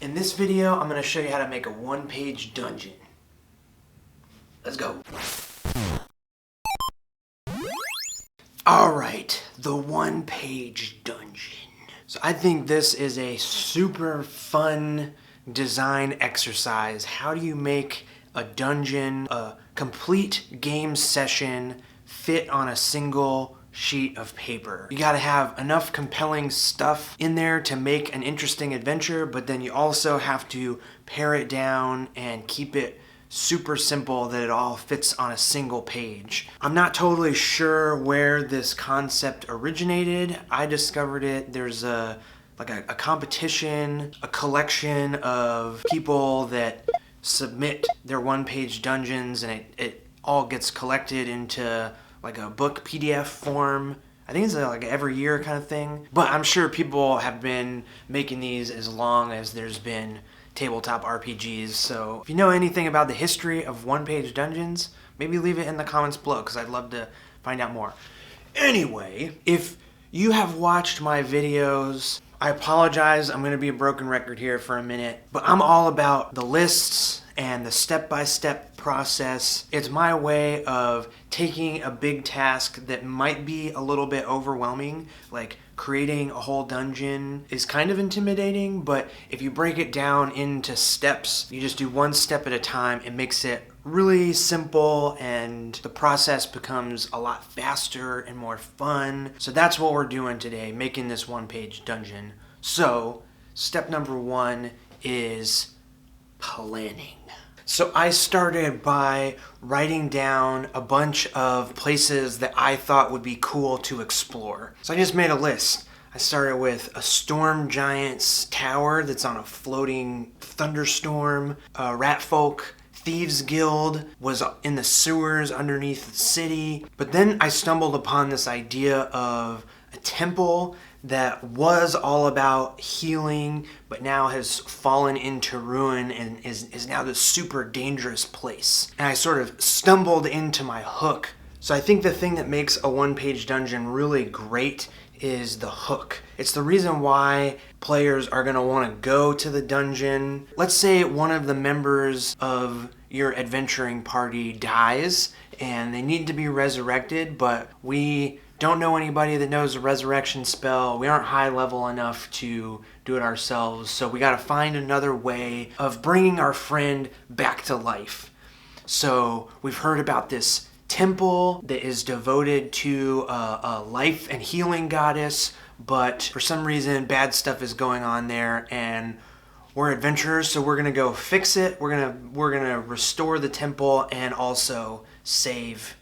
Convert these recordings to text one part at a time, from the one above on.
In this video, I'm going to show you how to make a one-page dungeon. Let's go. Alright, the one-page dungeon. So I think this is a super fun design exercise. How do you make a dungeon, a complete game session, fit on a single sheet of paper? You gotta have enough compelling stuff in there to make an interesting adventure, but then you also have to pare it down and keep it super simple that it all fits on a single page. I'm not totally sure where this concept originated. I discovered it. There's a competition, a collection of people that submit their one-page dungeons, and it all gets collected into like a book PDF form. I think it's like every year kind of thing. But I'm sure people have been making these as long as there's been tabletop RPGs. So if you know anything about the history of one-page dungeons, maybe leave it in the comments below because I'd love to find out more. Anyway, if you have watched my videos, I apologize, I'm gonna be a broken record here for a minute, but I'm all about the lists and the step-by-step process. It's my way of taking a big task that might be a little bit overwhelming, like creating a whole dungeon is kind of intimidating, but if you break it down into steps, you just do one step at a time, it makes it really simple and the process becomes a lot faster and more fun. So that's what we're doing today, making this one-page dungeon. So step number one is planning. So I started by writing down a bunch of places that I thought would be cool to explore. So I just made a list. I started with a storm giant's tower that's on a floating thunderstorm, rat folk, Thieves Guild was in the sewers underneath the city. But then I stumbled upon this idea of a temple that was all about healing, but now has fallen into ruin and is now this super dangerous place. And I sort of stumbled into my hook. So I think the thing that makes a one-page dungeon really great is the hook. It's the reason why players are gonna wanna go to the dungeon. Let's say one of the members of your adventuring party dies and they need to be resurrected, but we don't know anybody that knows a resurrection spell. We aren't high level enough to do it ourselves, so we gotta find another way of bringing our friend back to life. So we've heard about this temple that is devoted to a life and healing goddess, but for some reason bad stuff is going on there and we're adventurers, so we're gonna go fix it. We're gonna restore the temple and also save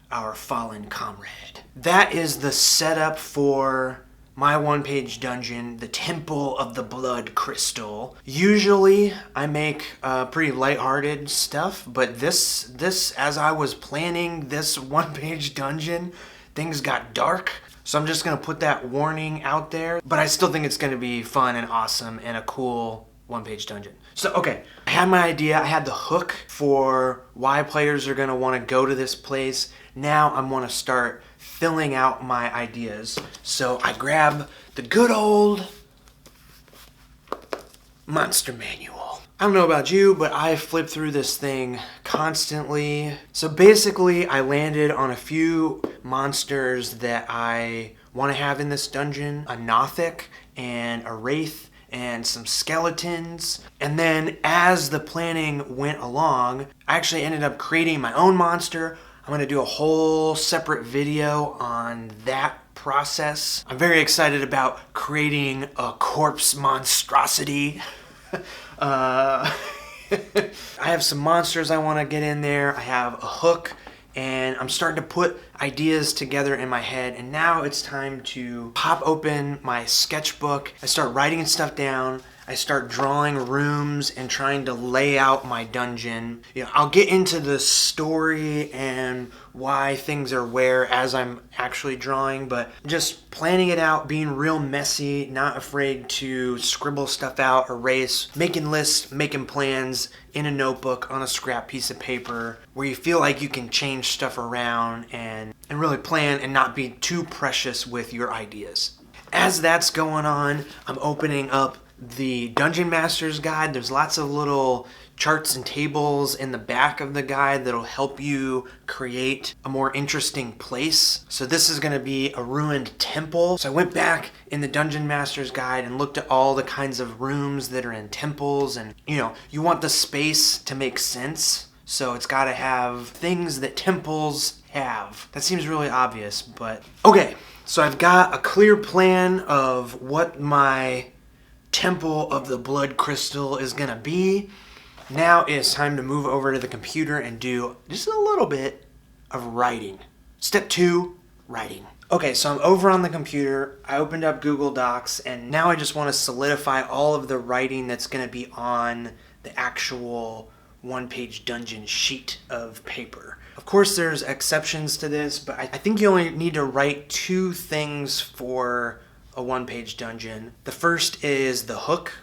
our fallen comrade. That is the setup for my one-page dungeon, the Temple of the Blood Crystal. Usually I make pretty lighthearted stuff, but this as I was planning this one-page dungeon, things got dark. So I'm just gonna put that warning out there, but I still think it's gonna be fun and awesome and a cool one-page dungeon. So, okay, I had my idea, I had the hook for why players are gonna wanna go to this place. Now I wanna start filling out my ideas. So I grab the good old monster manual. I don't know about you, but I flip through this thing constantly. So basically I landed on a few monsters that I wanna have in this dungeon, a Nothic and a Wraith, and some skeletons. And then as the planning went along, I actually ended up creating my own monster. I'm gonna do a whole separate video on that process. I'm very excited about creating a corpse monstrosity. I have some monsters I wanna get in there. I have a hook, and I'm starting to put ideas together in my head, and now it's time to pop open my sketchbook. I start writing stuff down. I start drawing rooms and trying to lay out my dungeon. You know, I'll get into the story and why things are where as I'm actually drawing, but just planning it out, being real messy, not afraid to scribble stuff out, erase, making lists, making plans in a notebook on a scrap piece of paper where you feel like you can change stuff around and really plan and not be too precious with your ideas. As that's going on, I'm opening up the Dungeon Master's Guide. There's lots of little charts and tables in the back of the guide that'll help you create a more interesting place. So this is going to be a ruined temple. So I went back in the Dungeon Master's Guide and looked at all the kinds of rooms that are in temples, and you want the space to make sense. So it's got to have things that temples have. That seems really obvious, but okay. So I've got a clear plan of what my Temple of the Blood Crystal is going to be. Now it's time to move over to the computer and do just a little bit of writing. Step 2, writing. Okay, so I'm over on the computer. I opened up Google Docs, and now I just want to solidify all of the writing that's going to be on the actual one-page dungeon sheet of paper. Of course, there's exceptions to this, but I think you only need to write 2 things for a one-page dungeon. The first is the hook,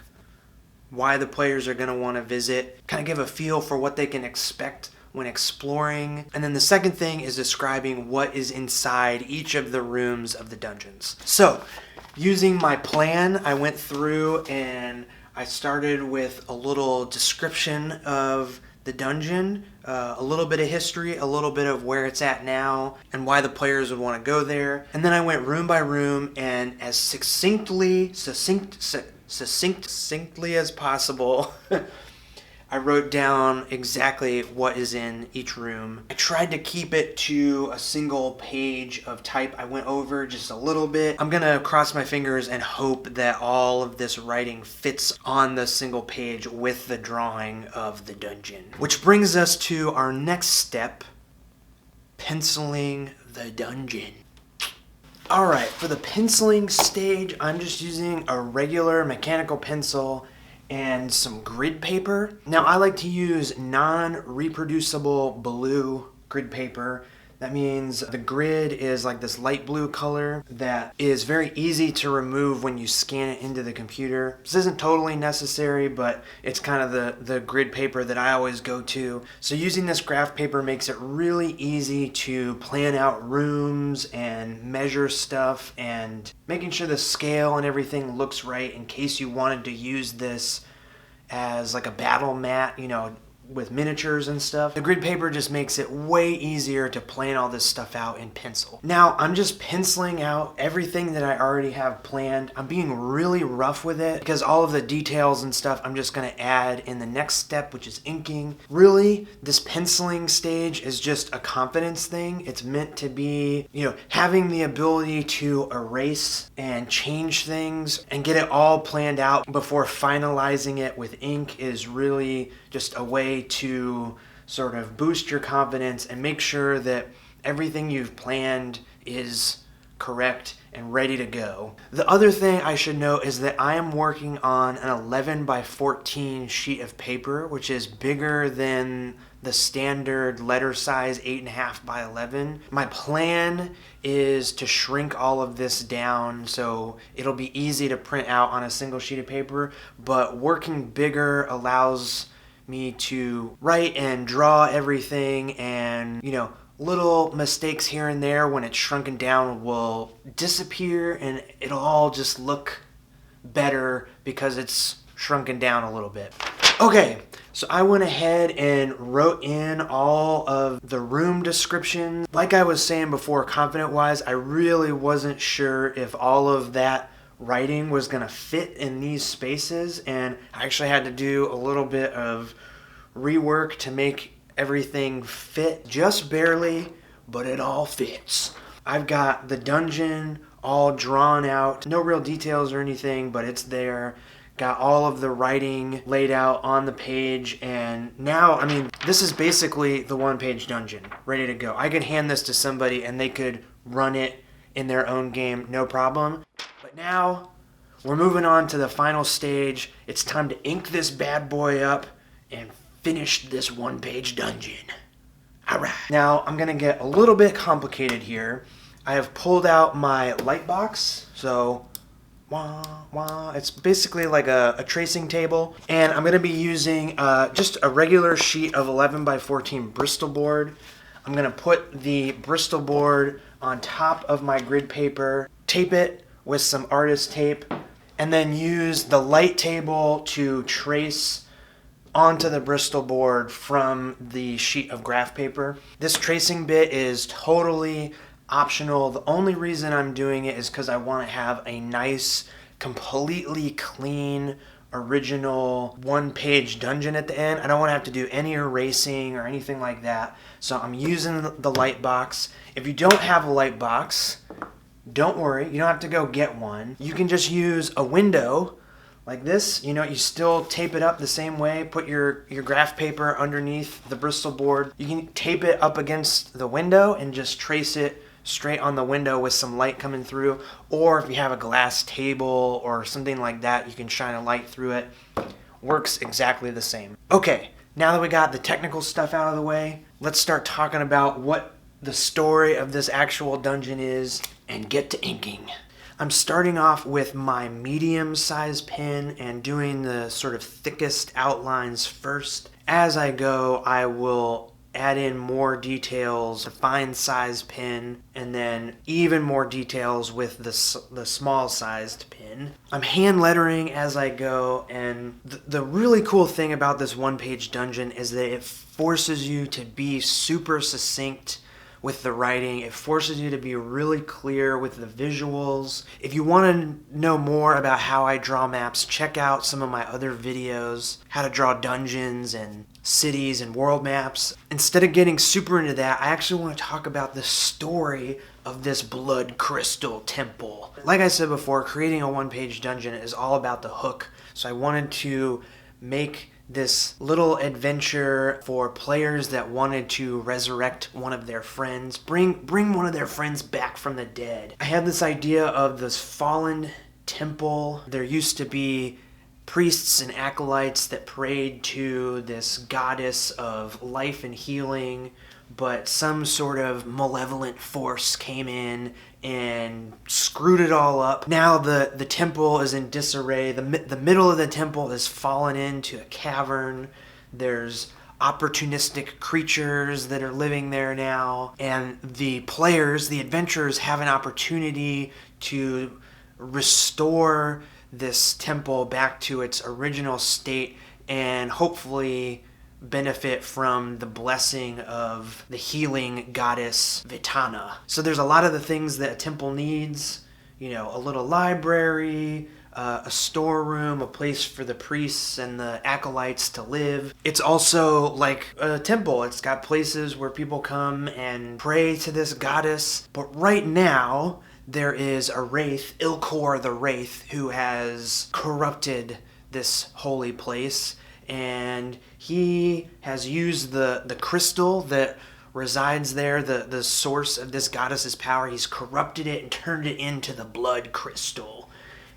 why the players are going to want to visit, kind of give a feel for what they can expect when exploring. And then the second thing is describing what is inside each of the rooms of the dungeons. So, using my plan, I went through and I started with a little description of the dungeon, a little bit of history, a little bit of where it's at now, and why the players would want to go there. And then I went room by room and as succinctly as possible, I wrote down exactly what is in each room. I tried to keep it to a single page of type. I went over just a little bit. I'm gonna cross my fingers and hope that all of this writing fits on the single page with the drawing of the dungeon. Which brings us to our next step, penciling the dungeon. Alright, for the penciling stage, I'm just using a regular mechanical pencil and some grid paper. Now, I like to use non-reproducible blue grid paper. That means the grid is like this light blue color that is very easy to remove when you scan it into the computer. This isn't totally necessary, but it's kind of the grid paper that I always go to. So using this graph paper makes it really easy to plan out rooms and measure stuff, and making sure the scale and everything looks right in case you wanted to use this as like a battle mat, with miniatures and stuff. The grid paper just makes it way easier to plan all this stuff out in pencil. Now, I'm just penciling out everything that I already have planned. I'm being really rough with it because all of the details and stuff I'm just gonna add in the next step, which is inking. Really, this penciling stage is just a confidence thing. It's meant to be, having the ability to erase and change things and get it all planned out before finalizing it with ink is really just a way to sort of boost your confidence and make sure that everything you've planned is correct and ready to go. The other thing I should note is that I am working on an 11 by 14 sheet of paper, which is bigger than the standard letter size 8.5 by 11. My plan is to shrink all of this down so it'll be easy to print out on a single sheet of paper, but working bigger allows me to write and draw everything, and little mistakes here and there when it's shrunken down will disappear and it'll all just look better because it's shrunken down a little bit. Okay, so I went ahead and wrote in all of the room descriptions. Like I was saying before, confident-wise, I really wasn't sure if all of that writing was gonna fit in these spaces, and I actually had to do a little bit of rework to make everything fit just barely, but it all fits. I've got the dungeon all drawn out, no real details or anything, but it's there. Got all of the writing laid out on the page, and now, this is basically the one-page dungeon, ready to go. I could hand this to somebody and they could run it in their own game, no problem. But now, we're moving on to the final stage. It's time to ink this bad boy up and finish this one-page dungeon. Alright. Now, I'm gonna get a little bit complicated here. I have pulled out my light box, so it's basically like a tracing table, and I'm gonna be using just a regular sheet of 11 by 14 Bristol board. I'm gonna put the Bristol board on top of my grid paper, tape it with some artist tape, and then use the light table to trace onto the Bristol board from the sheet of graph paper. This tracing bit is totally optional. The only reason I'm doing it is because I want to have a nice, completely clean, original one-page dungeon at the end. I don't want to have to do any erasing or anything like that. So I'm using the light box. If you don't have a light box, don't worry. You don't have to go get one. You can just use a window like this. You know, you still tape it up the same way. Put your graph paper underneath the Bristol board. You can tape it up against the window and just trace it straight on the window with some light coming through. Or if you have a glass table or something like that, you can shine a light through it. Works exactly the same. Okay, now that we got the technical stuff out of the way, let's start talking about what the story of this actual dungeon is and get to inking. I'm starting off with my medium-sized pen and doing the sort of thickest outlines first. As I go, I will add in more details, a fine-sized pen, and then even more details with the small-sized pen. I'm hand lettering as I go, and the really cool thing about this one-page dungeon is that it forces you to be super succinct with the writing. It forces you to be really clear with the visuals. If you want to know more about how I draw maps, check out some of my other videos, how to draw dungeons and cities and world maps. Instead of getting super into that, I actually want to talk about the story of this blood crystal temple. Like I said before, creating a one-page dungeon is all about the hook. So I wanted to make this little adventure for players that wanted to resurrect one of their friends, bring one of their friends back from the dead. I had this idea of this fallen temple. There used to be priests and acolytes that prayed to this goddess of life and healing, but some sort of malevolent force came in and screwed it all up. Now the temple is in disarray. The middle of the temple has fallen into a cavern. There's opportunistic creatures that are living there now, and the players, the adventurers, have an opportunity to restore this temple back to its original state and hopefully benefit from the blessing of the healing goddess Vitana. So there's a lot of the things that a temple needs, you know, a little library, a storeroom, a place for the priests and the acolytes to live. It's also like a temple. It's got places where people come and pray to this goddess. But right now, there is a wraith, Ilkor the Wraith, who has corrupted this holy place, and he has used the crystal that resides there, the source of this goddess's power. He's corrupted it and turned it into the blood crystal,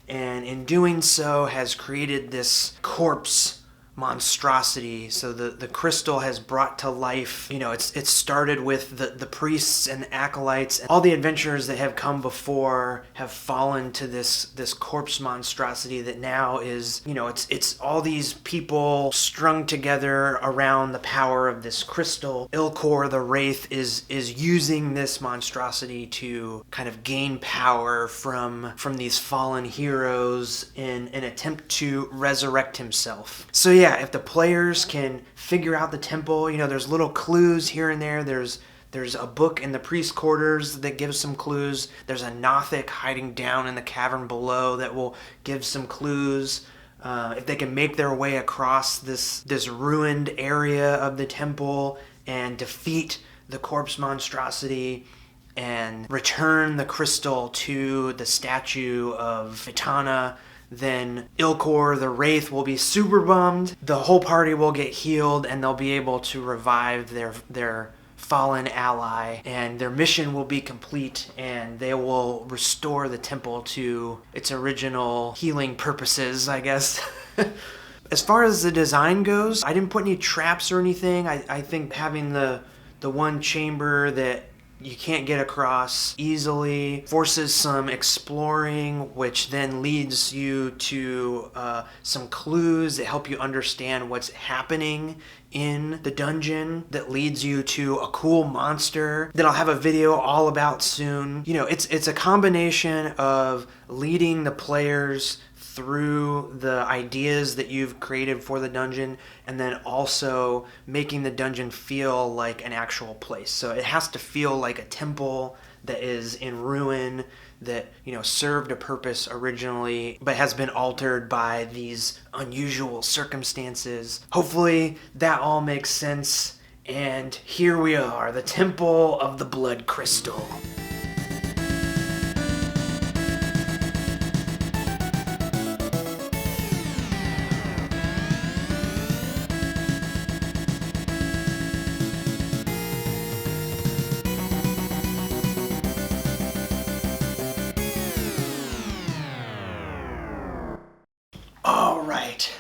and in doing so has created this corpse monstrosity. So the crystal has brought to life, you know, it started with the priests and the acolytes, and all the adventurers that have come before have fallen to this corpse monstrosity that now is, you know, it's all these people strung together around the power of this crystal. Ilkor the Wraith is using this monstrosity to kind of gain power from these fallen heroes in an attempt to resurrect himself. So yeah, if the players can figure out the temple, you know, there's little clues here and there. There's a book in the priest quarters that gives some clues. There's a Nothic hiding down in the cavern below that will give some clues. If they can make their way across this ruined area of the temple and defeat the corpse monstrosity and return the crystal to the statue of Vitana, then Ilkor the Wraith will be super bummed. The whole party will get healed and they'll be able to revive their fallen ally, and their mission will be complete, and they will restore the temple to its original healing purposes, I guess. As far as the design goes, I didn't put any traps or anything. I think having the one chamber that you can't get across easily forces some exploring, which then leads you to some clues that help you understand what's happening in the dungeon, that leads you to a cool monster that I'll have a video all about soon. You know, it's a combination of leading the players through the ideas that you've created for the dungeon, and then also making the dungeon feel like an actual place. So it has to feel like a temple that is in ruin, that, you know, served a purpose originally but has been altered by these unusual circumstances. Hopefully that all makes sense. And here we are, the Temple of the Blood Crystal. All right,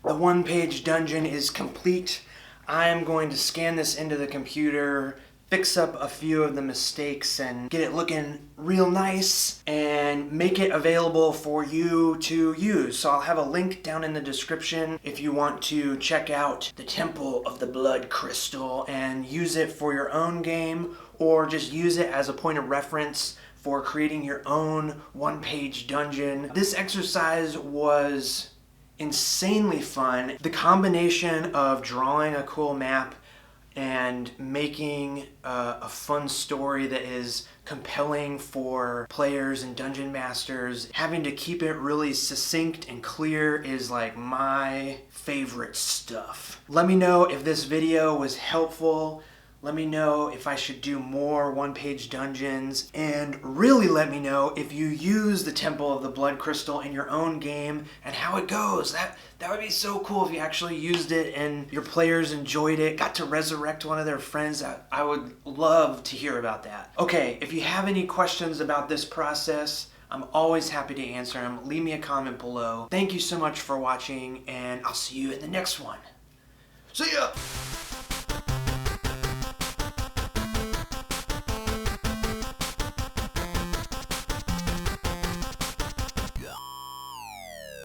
the one-page dungeon is complete. I am going to scan this into the computer, fix up a few of the mistakes, and get it looking real nice, and make it available for you to use. So I'll have a link down in the description if you want to check out the Temple of the Blood Crystal and use it for your own game, or just use it as a point of reference for creating your own one-page dungeon. This exercise was insanely fun. The combination of drawing a cool map and making a fun story that is compelling for players and dungeon masters, having to keep it really succinct and clear is like my favorite stuff. Let me know if this video was helpful. Let me know if I should do more one-page dungeons, and really let me know if you use the Temple of the Blood Crystal in your own game and how it goes. That would be so cool if you actually used it and your players enjoyed it, got to resurrect one of their friends. I would love to hear about that. Okay, if you have any questions about this process, I'm always happy to answer them. Leave me a comment below. Thank you so much for watching, and I'll see you in the next one. See ya!